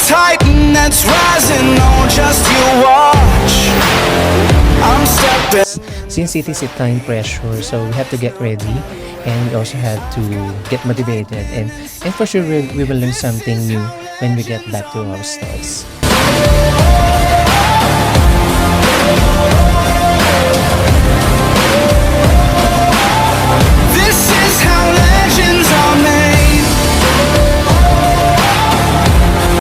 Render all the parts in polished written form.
titan that's rising, oh, just you watch. I'm stepping. Since it is a time pressure, so we have to get ready, and we also have to get motivated, and for sure we will learn something new when we get back to our stalls. This is how legends are made.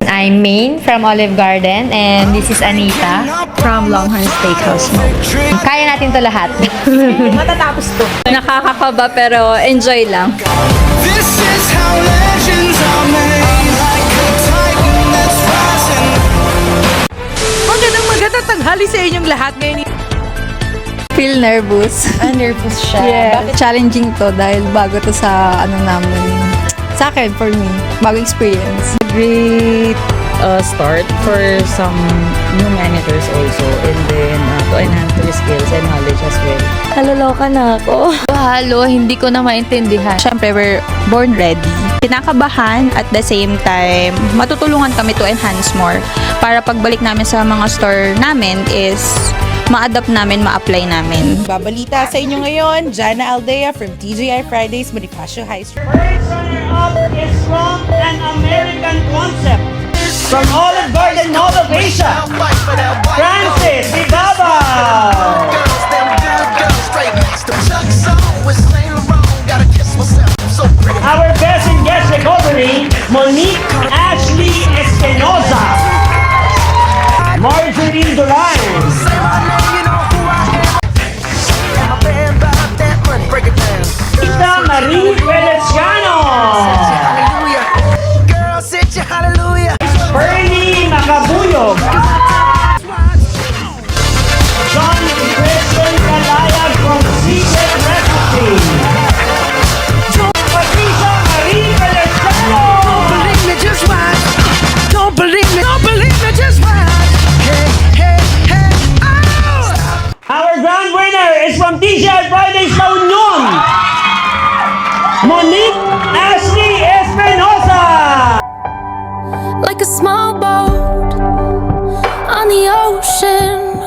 I'm Maine from Olive Garden, and this is Anita from Longhorn Steakhouse. Kaya natin to lahat. Matatapos to. Nakakakaba pero enjoy lang. This is how legends are made. Like a titan that's rising. Magandang tanghali sa inyong lahat ngayon. Feel nervous. Nervous siya. Yeah. Bakit challenging to dahil bago to sa namin. Sa akin, for me, bagong experience. Great start for some new managers also, and then to enhance their skills and knowledge as well. Naloloka na ako. Halo, hindi ko na maintindihan. Siyempre, we're born ready. Kinakabahan at the same time, matutulungan kami to enhance more para pagbalik namin sa mga store namin is ma-adapt namin, ma-apply namin. Babalita sa inyo ngayon, Jana Aldea from TGI Fridays, Bonifacio High Street. First runner-up is from an American concept from Olive Garden Mall of Asia, Francis Igaba. Our best in guest recovery, Monique Ashley Espinoza, Marjorie Duran, Ita Marie Feliciano, Bernie Macabuyog, John Christian Calayag from Secret Recipe, Patricia Marie Feliciano. Don't believe me, just watch. Hey, hey, hey, oh! Our grand winner is from TGI Fridays La Union, Monique Ashley Espinoza. Like a small boat on the ocean,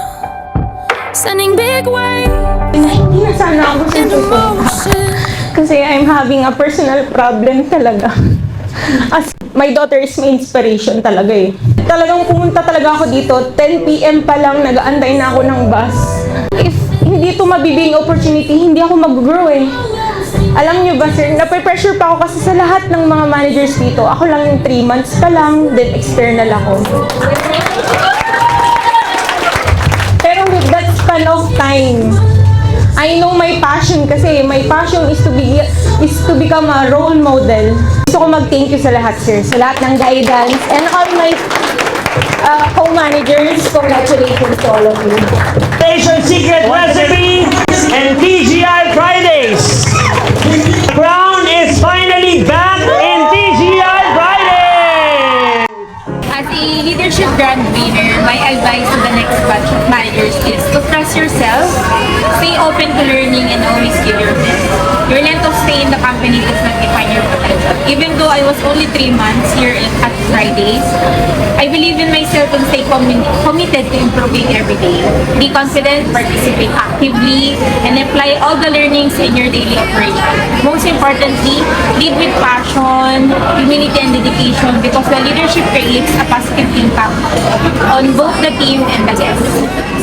sending big waves Hindi na sana ako into susuko. motion. Kasi I'm having a personal problem talaga. As my daughter is my inspiration talaga eh. Talagang pumunta talaga ako dito, 10 PM pa lang nag-aantay na ako ng bus. If hindi ito mabibiging opportunity, hindi ako mag-grow eh. Alam nyo ba sir, nape-pressure pa ako kasi sa lahat ng mga managers dito. Ako lang yung 3 months pa lang, then external ako. Pero with that span of time, I know my passion kasi my passion is to become a role model. Gusto ko mag-thank you sa lahat sir, sa lahat ng guidance and all my co-managers. Congratulations to all of you. Station Secret Recipe and TGI Fridays. The crown is finally back in TGI Fridays. As a leadership grant winner, my advice to the next batch of managers is to trust yourself, stay open to learning, and always give your best. Your length of stay in the company does not define your potential. Even though I was only 3 months here at Fridays, I believe in myself and stay committed to improving every day. Be confident, participate actively, and apply all the learnings in your daily operation. Most importantly, lead with passion, humility, and dedication because the leadership creates a positive impact on both the team and the guests.